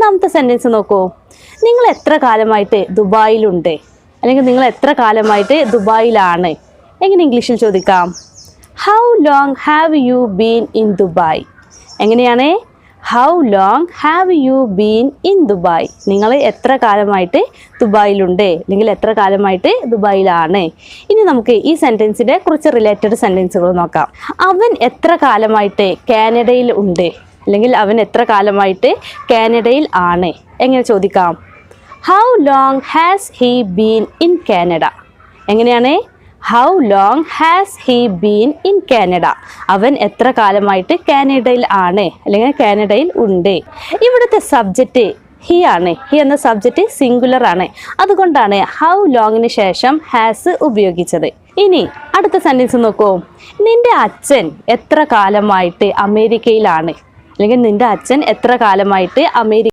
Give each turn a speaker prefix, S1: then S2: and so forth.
S1: ഒന്നാമത്തെ സെൻറ്റൻസ് നോക്കൂ. നിങ്ങൾ എത്ര കാലമായിട്ട് ദുബായിലുണ്ട്, അല്ലെങ്കിൽ നിങ്ങൾ എത്ര കാലമായിട്ട് ദുബായിലാണ്. എങ്ങനെ ഇംഗ്ലീഷിൽ ചോദിക്കാം? How long have you been in Dubai? എങ്ങനെയാണ്? How long have you been in Dubai? നിങ്ങൾ എത്ര കാലമായിട്ട് ദുബായിലുണ്ട്, അല്ലെങ്കിൽ എത്ര കാലമായിട്ട് ദുബായിലാണ്. ഇനി നമുക്ക് ഈ സെൻറ്റൻസിൻ്റെ കുറച്ച് റിലേറ്റഡ് സെൻറ്റൻസുകൾ നോക്കാം. അവൻ എത്ര കാലമായിട്ട് കാനഡയിൽ ഉണ്ട്, അല്ലെങ്കിൽ അവൻ എത്ര കാലമായിട്ട് കാനഡയിൽ ആണ്. എങ്ങനെ ചോദിക്കാം? How long has he been in Canada? എങ്ങനെയാണ്? How long has he been in Canada? അവൻ എത്ര കാലമായിട്ട് കാനഡയിൽ ആണ്, അല്ലെങ്കിൽ കാനഡയിൽ ഉണ്ട്. ഇവിടുത്തെ സബ്ജക്റ്റ് ഹി ആണ്. ഹി എന്ന സബ്ജക്റ്റ് സിംഗുലർ ആണ്. അതുകൊണ്ടാണ് ഹൗ ലോങ്ങിന് ശേഷം ഹാസ് ഉപയോഗിച്ചത്. ഇനി അടുത്ത സെൻറ്റൻസ് നോക്കൂ. നിന്റെ അച്ഛൻ എത്ര കാലമായിട്ട് അമേരിക്കയിലാണ്, അല്ലെങ്കിൽ നിന്റെ അച്ഛൻ എത്ര കാലമായിട്ട്